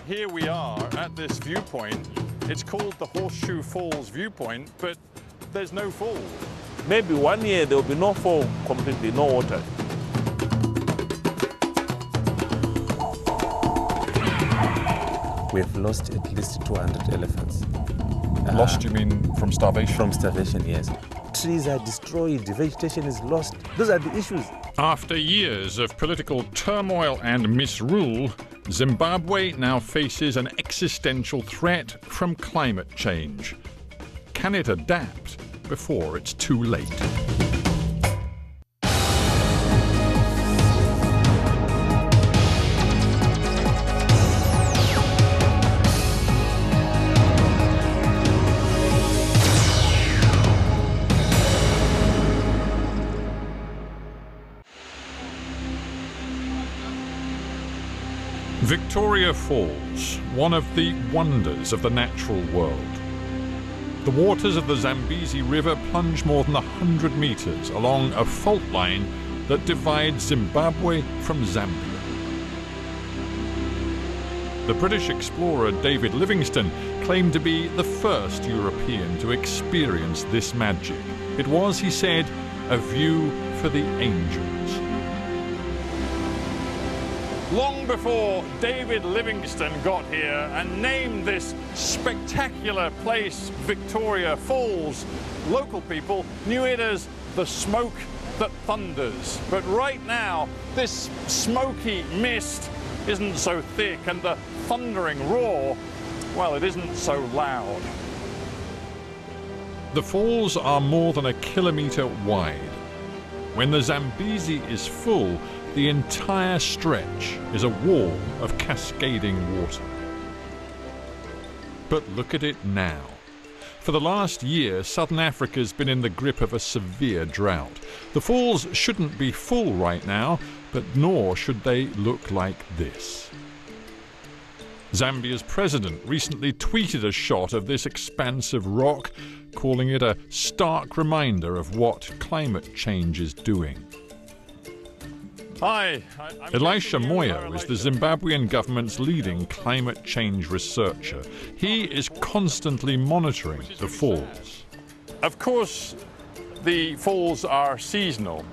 here we are at this viewpoint. It's called the Horseshoe Falls viewpoint, but there's no fall. Maybe 1 year there will be no fall completely, no water. We have lost at least 200 elephants. Lost, you mean from starvation? From starvation, yes. Trees are destroyed, vegetation is lost. Those are the issues. After years of political turmoil and misrule, Zimbabwe now faces an existential threat from climate change. Can it adapt before it's too late? Victoria Falls, one of the wonders of the natural world. The waters of the Zambezi River plunge more than 100 meters along a fault line that divides Zimbabwe from Zambia. The British explorer David Livingstone claimed to be the first European to experience this magic. It was, he said, a view for the angels. Long before David Livingstone got here and named this spectacular place Victoria Falls, local people knew it as the smoke that thunders. But right now, this smoky mist isn't so thick and the thundering roar, well, it isn't so loud. The falls are more than 1 kilometre wide. When the Zambezi is full, the entire stretch is a wall of cascading water. But look at it now. For the last year, southern Africa's been in the grip of a severe drought. The falls shouldn't be full right now, but nor should they look like this. Zambia's president recently tweeted a shot of this expansive rock, calling it a stark reminder of what climate change is doing. Hi, Elisha Moyo is the Zimbabwean government's leading climate change researcher. He is constantly monitoring the falls. Of course, the falls are seasonal,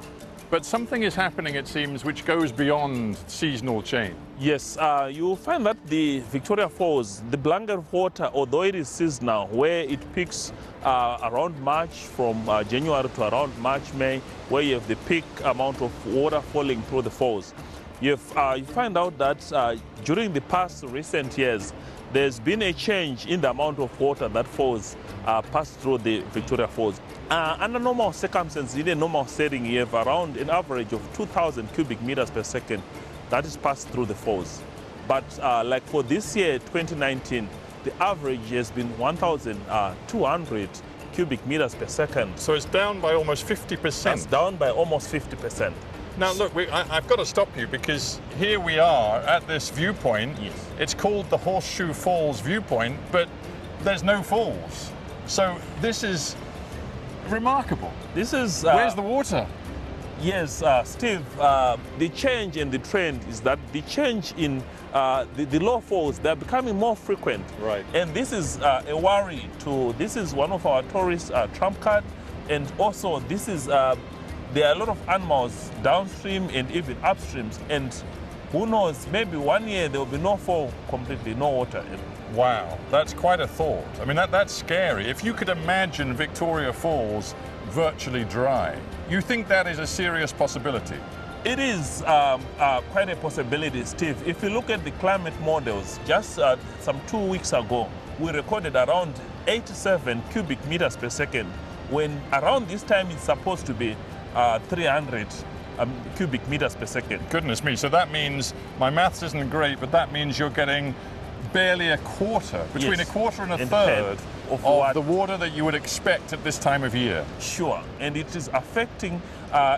but something is happening, it seems, which goes beyond seasonal change. Yes, you'll find that the Victoria Falls, the blanket of water, although it is seasonal, where it peaks around March, from January to around March, May, where you have the peak amount of water falling through the falls. You find out that during the past recent years, there's been a change in the amount of water that falls passed through the Victoria Falls. Under normal circumstances, in a normal setting, you have around an average of 2,000 cubic meters per second that is passed through the falls. But like for this year, 2019, the average has been 1,200 cubic meters per second. So it's down by almost 50%. That's down by almost 50%. Now look, I've got to stop you because here we are at this viewpoint. Yes. It's called the Horseshoe Falls viewpoint, but there's no falls. So this is remarkable. This is... Where's the water? Yes, Steve, the change and the trend is that the change in the low falls, they're becoming more frequent. Right. And this is a worry this is one of our tourist trump card. And also this is, there are a lot of animals downstream and even upstreams. And who knows, maybe 1 year there will be no fall completely, no water. Wow, that's quite a thought. I mean, that's scary. If you could imagine Victoria Falls virtually dry, you think that is a serious possibility? It is quite a possibility, Steve. If you look at the climate models, just some 2 weeks ago, we recorded around 87 cubic meters per second, when around this time it's supposed to be 300 cubic meters per second. Goodness me, so that means, my maths isn't great, but that means you're getting barely a quarter, between a quarter and a third of the water that you would expect at this time of year. Sure, and it is affecting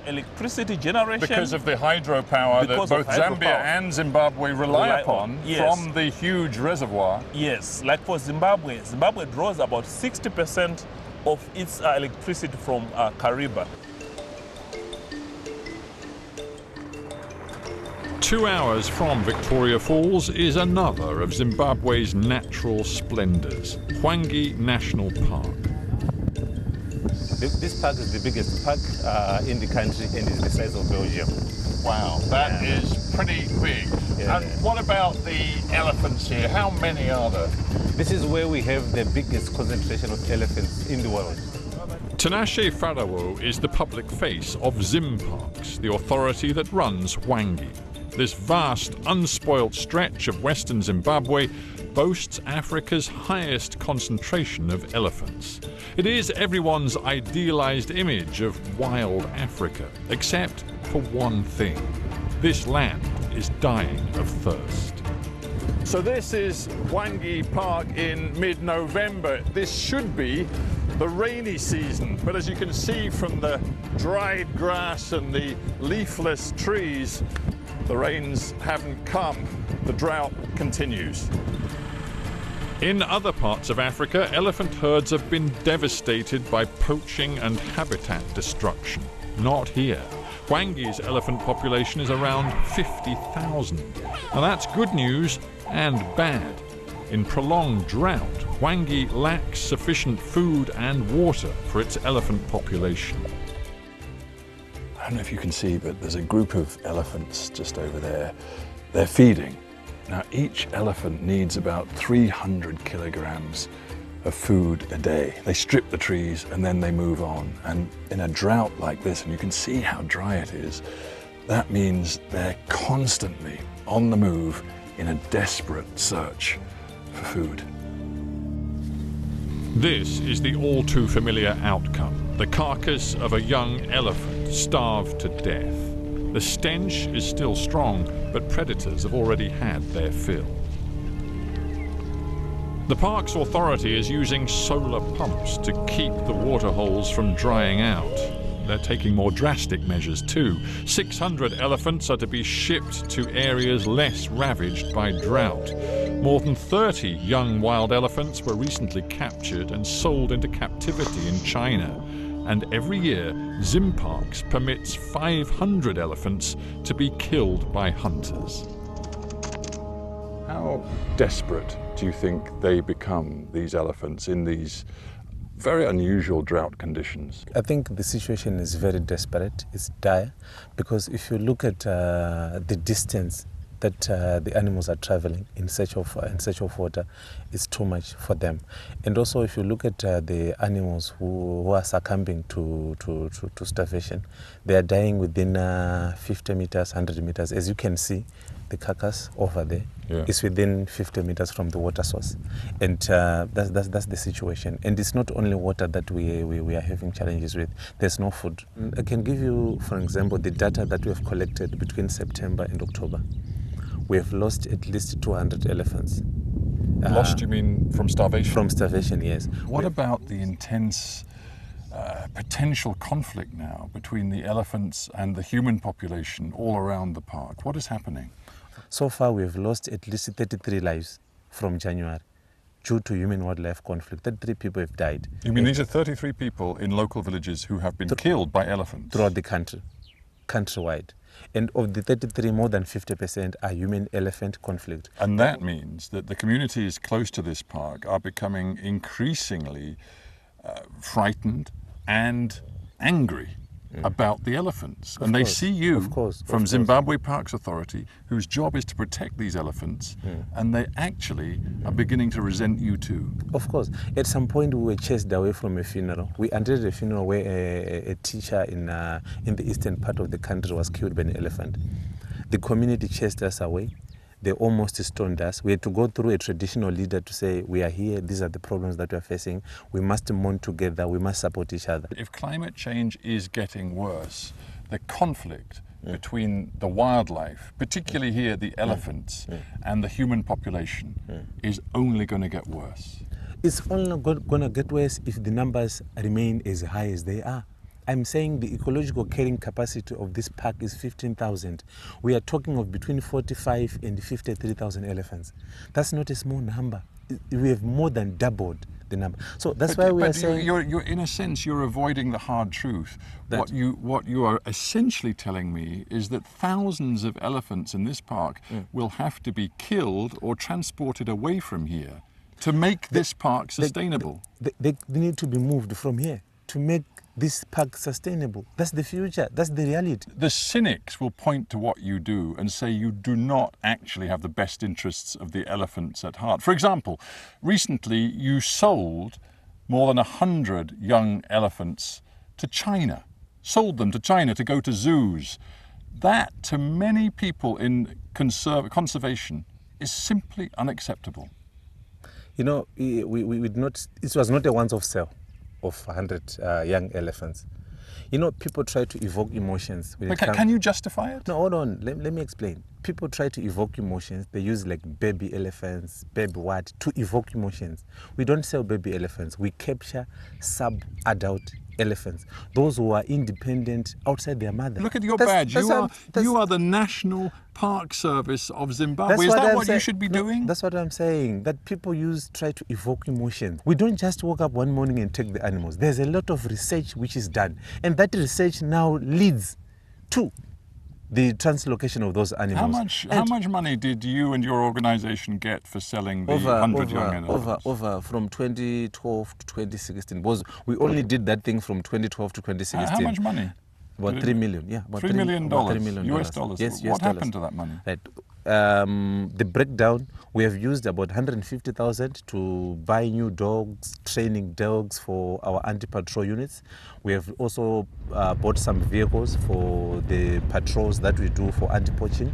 electricity generation. Because of the hydropower that both Zambia and Zimbabwe rely upon from the huge reservoir. Yes, like for Zimbabwe, Zimbabwe draws about 60% of its electricity from Kariba. 2 hours from Victoria Falls is another of Zimbabwe's natural splendours, Hwange National Park. This park is the biggest park in the country and is the size of Belgium. Wow, that is pretty big. Yeah. And what about the elephants here? How many are there? This is where we have the biggest concentration of elephants in the world. Tinashe Farawo is the public face of Zimparks, the authority that runs Hwange. This vast, unspoilt stretch of western Zimbabwe boasts Africa's highest concentration of elephants. It is everyone's idealized image of wild Africa, except for one thing. This land is dying of thirst. So this is Hwange Park in mid-November. This should be the rainy season, but as you can see from the dried grass and the leafless trees, the rains haven't come. The drought continues. In other parts of Africa, elephant herds have been devastated by poaching and habitat destruction. Not here. Hwange's elephant population is around 50,000. Now that's good news and bad. In prolonged drought, Hwange lacks sufficient food and water for its elephant population. I don't know if you can see, but there's a group of elephants just over there. They're feeding. Now, each elephant needs about 300 kilograms of food a day. They strip the trees and then they move on. And in a drought like this, and you can see how dry it is, that means they're constantly on the move in a desperate search for food. This is the all too familiar outcome. The carcass of a young elephant starved to death. The stench is still strong, but predators have already had their fill. The park's authority is using solar pumps to keep the waterholes from drying out. They're taking more drastic measures too. 600 elephants are to be shipped to areas less ravaged by drought. More than 30 young wild elephants were recently captured and sold into captivity in China. And every year, Zimparks permits 500 elephants to be killed by hunters. How desperate do you think they become, these elephants, in these very unusual drought conditions? I think the situation is very desperate. It's dire, because if you look at the distance that the animals are traveling in search of water, is too much for them. And also, if you look at the animals who are succumbing to starvation, they are dying within 50 meters, 100 meters. As you can see, the carcass over there is within 50 meters from the water source. And that's the situation. And it's not only water that we are having challenges with. There's no food. I can give you, for example, the data that we have collected between September and October. We have lost at least 200 elephants. Lost, you mean from starvation? From starvation, yes. What about the intense potential conflict now between the elephants and the human population all around the park? What is happening? So far, we have lost at least 33 lives from January due to human-wildlife conflict. 33 people have died. You mean these are 33 people in local villages who have been killed by elephants? Throughout the country, countrywide. And of the 33, more than 50% are human-elephant conflict. And that means that the communities close to this park are becoming increasingly frightened and angry about the elephants. And they see you from Zimbabwe Parks Authority, whose job is to protect these elephants, and they actually are beginning to resent you too. Of course. At some point, we were chased away from a funeral. We attended a funeral where a teacher in the eastern part of the country was killed by an elephant. The community chased us away. They almost stoned us. We had to go through a traditional leader to say, we are here, these are the problems that we are facing. We must mourn together, we must support each other. If climate change is getting worse, the conflict between the wildlife, particularly here the elephants, and the human population is only going to get worse. It's only going to get worse if the numbers remain as high as they are. I'm saying the ecological carrying capacity of this park is 15,000. We are talking of between 45 and 53,000 elephants. That's not a small number. We have more than doubled the number. So that's why we are saying... You're in a sense, you're avoiding the hard truth. What you are essentially telling me is that thousands of elephants in this park will have to be killed or transported away from here to make this park sustainable. They need to be moved from here to make this park sustainable. That's the future. That's the reality. The cynics will point to what you do and say you do not actually have the best interests of the elephants at heart. For example, recently you sold more than 100 young elephants to China. Sold them to China to go to zoos. That, to many people in conservation, is simply unacceptable. You know, we did not, it was not a once-off sale of 100 young elephants. You know, people try to evoke emotions. Can you justify it? No, hold on. Let me explain. People try to evoke emotions. They use like baby elephants, baby what, to evoke emotions. We don't sell baby elephants. We capture sub-adult elephants. Those who are independent outside their mother. Look at your badge. You are the National Park Service of Zimbabwe. Is that what you should be doing? That's what I'm saying. That people try to evoke emotions. We don't just wake up one morning and take the animals. There's a lot of research which is done. And that research now leads to the translocation of those animals. How much money did you and your organization get for selling the 100 young animals? Over from 2012 to 2016. Because we only did that thing from 2012 to 2016. How much money? About 3 million, yeah. About $3 million? $3 million. US dollars? Yes, what happened to that money? Right. The breakdown, we have used about 150,000 to buy new dogs, training dogs for our anti-patrol units. We have also bought some vehicles for the patrols that we do for anti-poaching.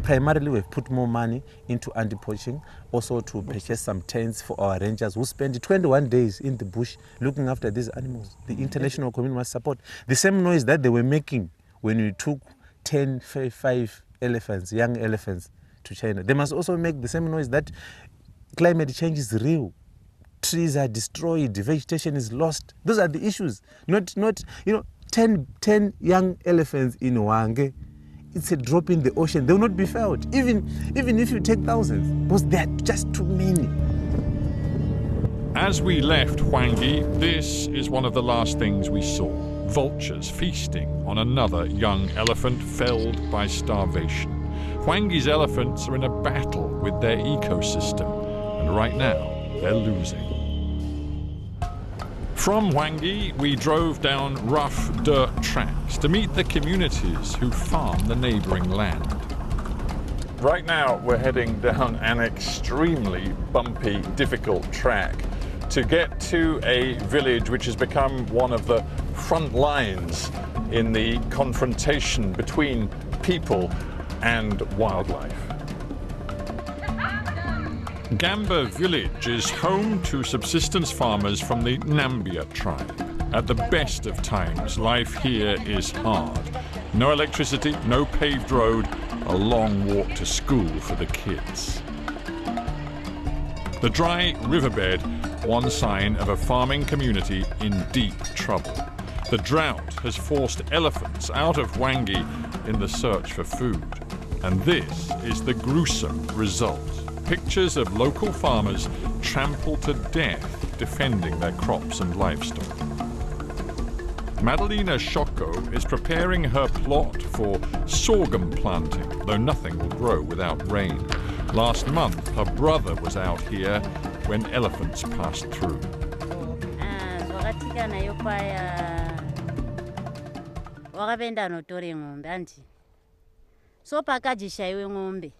Primarily, we've put more money into anti-poaching, also to purchase some tents for our rangers who spend 21 days in the bush looking after these animals. The international community must support. The same noise that they were making when we took 5 elephants, young elephants, to China. They must also make the same noise that climate change is real. Trees are destroyed, vegetation is lost. Those are the issues. Not 10 young elephants in Wange. It's a drop in the ocean. They will not be felt, even if you take thousands, because there are just too many. As we left Hwange, this is one of the last things we saw. Vultures feasting on another young elephant felled by starvation. Hwange's elephants are in a battle with their ecosystem, and right now they're losing. From Hwange, we drove down rough dirt tracks to meet the communities who farm the neighbouring land. Right now, we're heading down an extremely bumpy, difficult track to get to a village which has become one of the front lines in the confrontation between people and wildlife. Gamba village is home to subsistence farmers from the Nambia tribe. At the best of times, life here is hard. No electricity, no paved road, a long walk to school for the kids. The dry riverbed, one sign of a farming community in deep trouble. The drought has forced elephants out of Hwange in the search for food. And this is the gruesome result. Pictures of local farmers trampled to death defending their crops and livestock. Madalena Shoko is preparing her plot for sorghum planting, though nothing will grow without rain. Last month, her brother was out here when elephants passed through. So pakajishaiwe ng'ombe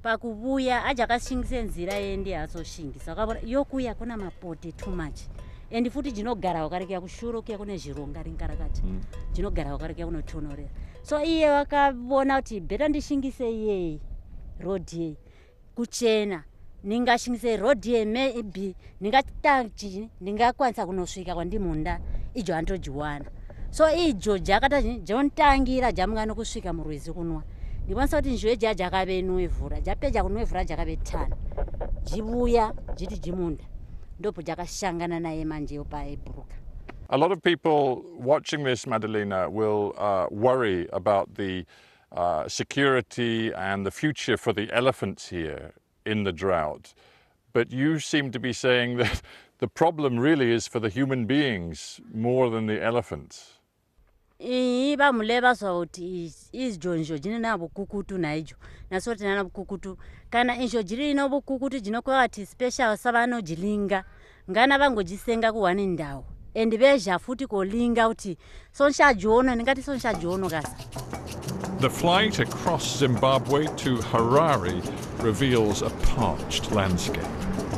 pakubuya aja akashingise nzira yendi azoshingisa akabona yokuya kuna mapote too much and futi jinogara wakarekera kushuro kuya kune zvironga rinkarakati jinogara wakarekera kunotonorera so iye wakabona kuti beta ndishingise iyeyi road yeyi kuchena ningashingise road yeyi maybe ndingakwanisa kunosvika kwandimunda ijo antojiwana. So ijo jakata jontangira jamungano kusvika murwizi kunwa. Ndikwanisa kuti njiwe jakave nwevhura, japeja kunwevhura jakave 10. Jibuya jiti jimunda. Ndopo jakashangana naye manje yopa ebruka. A lot of people watching this, Madalena, will worry about the security and the future for the elephants here in the drought. But you seem to be saying that the problem really is for the human beings more than the elephants. Vamuleva kuti izvo nzvo dzine navo kukutu naijo nasoti nana kukutu kana izvo dziri ino vukukutu dzinokwavati special savanodzilinga ngana vangodzisenga kuhwani ndau and vezha futi kolinga kuti sonshajiono ndingati sonshajiono kasa. The flight across Zimbabwe to Harare reveals a parched landscape.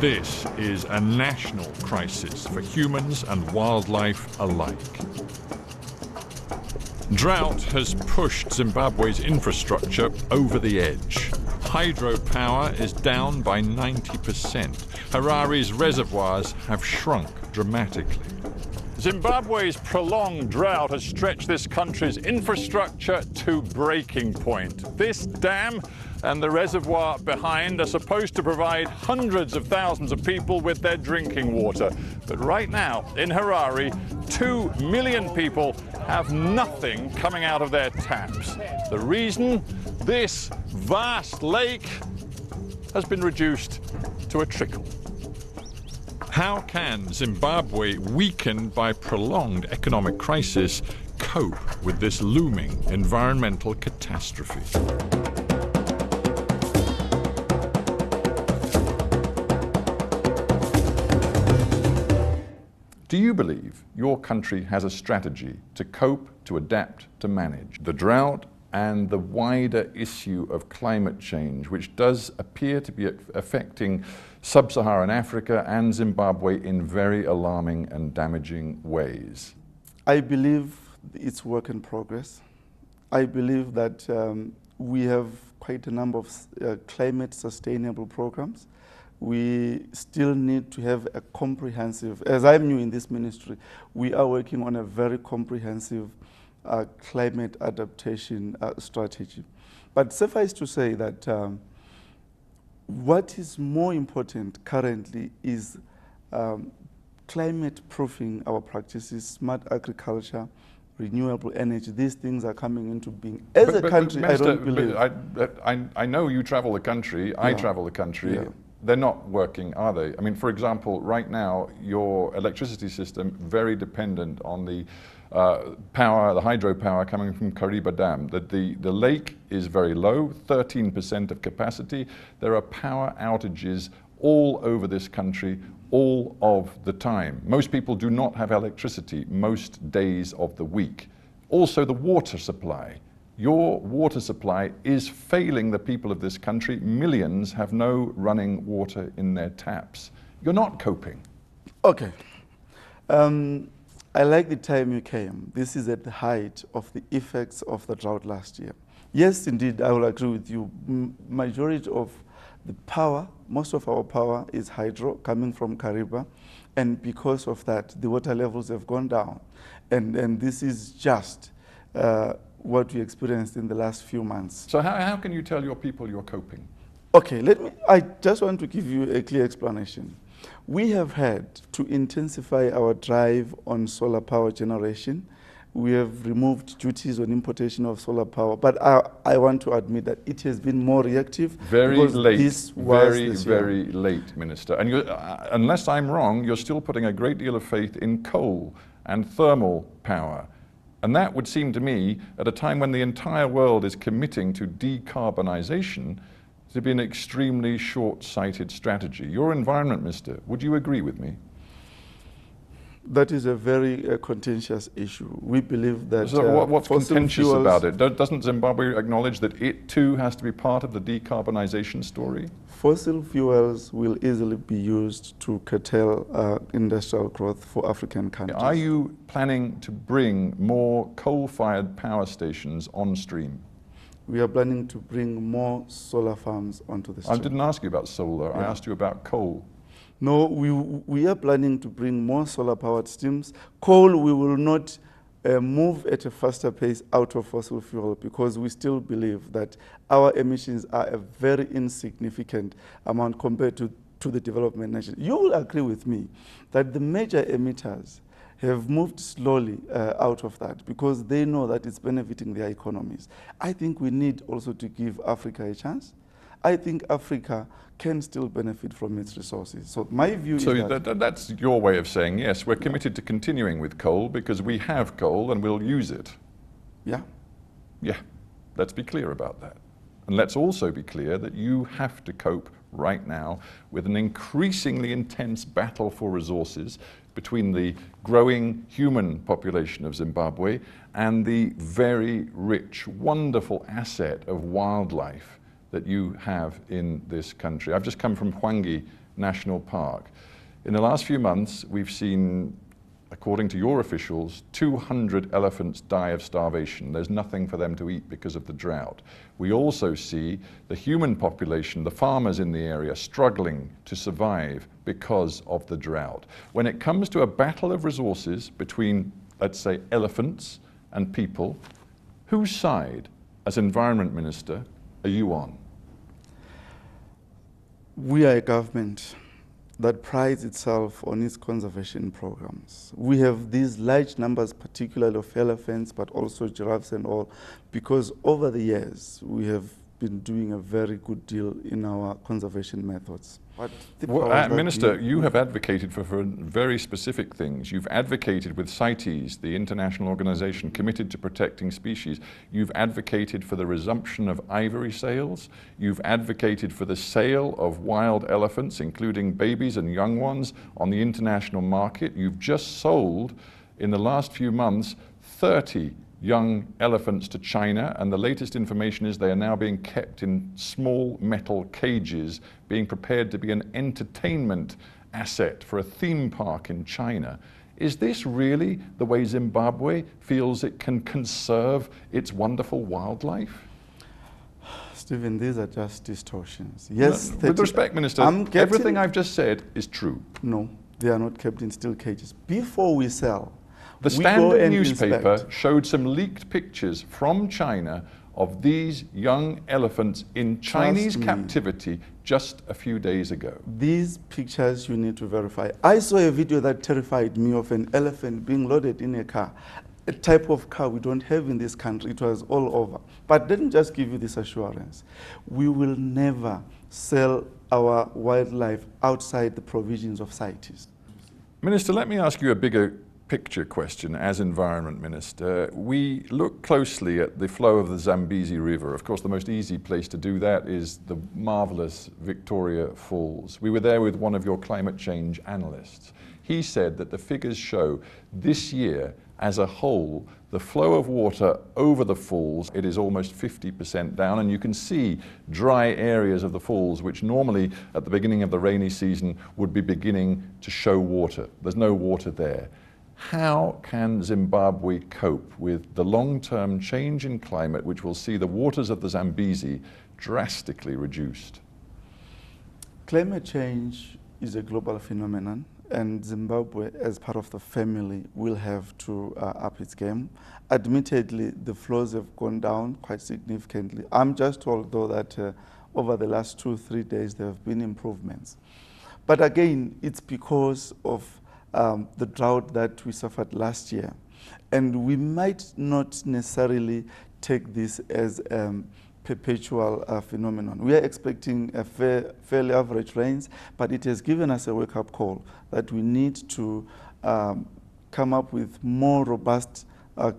This is a national crisis for humans and wildlife alike. Drought has pushed Zimbabwe's infrastructure over the edge. Hydropower is down by 90%. Harare's reservoirs have shrunk dramatically. Zimbabwe's prolonged drought has stretched this country's infrastructure to breaking point. This dam and the reservoir behind are supposed to provide hundreds of thousands of people with their drinking water. But right now, in Harare, 2 million people have nothing coming out of their taps. The reason? This vast lake has been reduced to a trickle. How can Zimbabwe, weakened by prolonged economic crisis, cope with this looming environmental catastrophe? Do you believe your country has a strategy to cope, to adapt, to manage the drought and the wider issue of climate change, which does appear to be affecting sub-Saharan Africa and Zimbabwe in very alarming and damaging ways? I believe it's work in progress. I believe that we have quite a number of climate sustainable programs. We still need to have a comprehensive, as I'm new in this ministry, we are working on a very comprehensive climate adaptation strategy. But suffice to say that what is more important currently is climate proofing our practices, smart agriculture, renewable energy. These things are coming into being. As a country, Minister, I don't believe. I know you travel the country, I travel the country. Yeah. They're not working, are they? I mean, for example, right now, your electricity system, very dependent on the power, the hydropower coming from Kariba Dam. The lake is very low, 13% of capacity. There are power outages all over this country, all of the time. Most people do not have electricity most days of the week. Also, the water supply. Your water supply is failing the people of this country. Millions have no running water in their taps. You're not coping. Okay. I like the time you came. This is at the height of the effects of the drought last year. Yes, indeed, I will agree with you. Majority of the power, most of our power is hydro coming from Kariba. And because of that, the water levels have gone down. And this is just what we experienced in the last few months. So how can you tell your people you're coping? Okay, I just want to give you a clear explanation. We have had to intensify our drive on solar power generation. We have removed duties on importation of solar power, but I want to admit that it has been more reactive. Very late, very late, late, Minister. And unless I'm wrong, you're still putting a great deal of faith in coal and thermal power. And that would seem to me, at a time when the entire world is committing to decarbonisation, to be an extremely short-sighted strategy. Your environment minister, would you agree with me? That is a very contentious issue. We believe that so what's contentious about it? Doesn't Zimbabwe acknowledge that it too has to be part of the decarbonisation story? Fossil fuels will easily be used to curtail industrial growth for African countries. Are you planning to bring more coal-fired power stations on stream? We are planning to bring more solar farms onto the stream. I didn't ask you about solar, I asked you about coal. No, we are planning to bring more solar-powered streams. Coal, we will not move at a faster pace out of fossil fuel because we still believe that our emissions are a very insignificant amount compared to the development nations. You will agree with me that the major emitters have moved slowly out of that because they know that it's benefiting their economies. I think we need also to give Africa a chance. I think Africa can still benefit from its resources. So my view So is that... that's your way of saying, yes, we're committed to continuing with coal because we have coal and we'll use it. Yeah. Yeah, let's be clear about that. And let's also be clear that you have to cope right now with an increasingly intense battle for resources between the growing human population of Zimbabwe and the very rich, wonderful asset of wildlife that you have in this country. I've just come from Hwange National Park. In the last few months, we've seen, according to your officials, 200 elephants die of starvation. There's nothing for them to eat because of the drought. We also see the human population, the farmers in the area, struggling to survive because of the drought. When it comes to a battle of resources between, let's say, elephants and people, whose side, as Environment Minister, are you on? We are a government that prides itself on its conservation programs. We have these large numbers, particularly of elephants, but also giraffes and all, because over the years, we have been doing a very good deal in our conservation methods. Well, Minister, you have advocated for very specific things. You've advocated with CITES, the international organization committed to protecting species. You've advocated for the resumption of ivory sales. You've advocated for the sale of wild elephants, including babies and young ones, on the international market. You've just sold, in the last few months, 30 young elephants to China, and the latest information is they are now being kept in small metal cages, being prepared to be an entertainment asset for a theme park in China. Is this really the way Zimbabwe feels it can conserve its wonderful wildlife? Stephen, these are just distortions. Yes, no, with respect, Minister, everything I've just said is true. No, they are not kept in steel cages. Before we sell, the Standard newspaper showed some leaked pictures from China of these young elephants in Chinese captivity just a few days ago. These pictures you need to verify. I saw a video that terrified me of an elephant being loaded in a car, a type of car we don't have in this country. It was all over. But let me just give you this assurance. We will never sell our wildlife outside the provisions of CITES. Minister, let me ask you a bigger picture question as Environment Minister. We look closely at the flow of the Zambezi River. Of course, the most easy place to do that is the marvelous Victoria Falls. We were there with one of your climate change analysts. He said that the figures show this year, as a whole, the flow of water over the falls, it is almost 50% down, and you can see dry areas of the falls which normally at the beginning of the rainy season would be beginning to show water. There's no water there. How can Zimbabwe cope with the long-term change in climate which will see the waters of the Zambezi drastically reduced? Climate change is a global phenomenon, and Zimbabwe, as part of the family, will have to up its game. Admittedly, the flows have gone down quite significantly. I'm just told, though, that over the last 2-3 days, there have been improvements. But again, it's because of the drought that we suffered last year. And we might not necessarily take this as perpetual phenomenon. We are expecting a fairly average rains, but it has given us a wake-up call that we need to come up with more robust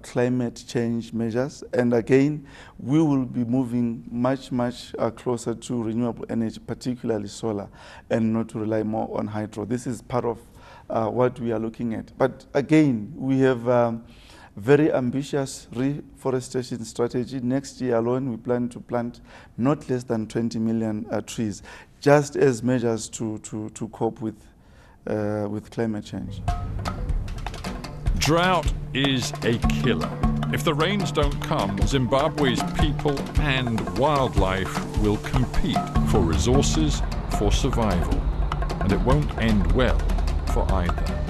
climate change measures. And again, we will be moving much closer to renewable energy, particularly solar, and not to rely more on hydro. This is part of what we are looking at. But again, we have very ambitious reforestation strategy. Next year alone, we plan to plant not less than 20 million trees, just as measures to cope with climate change. Drought is a killer. If the rains don't come, Zimbabwe's people and wildlife will compete for resources, for survival, and it won't end well for either.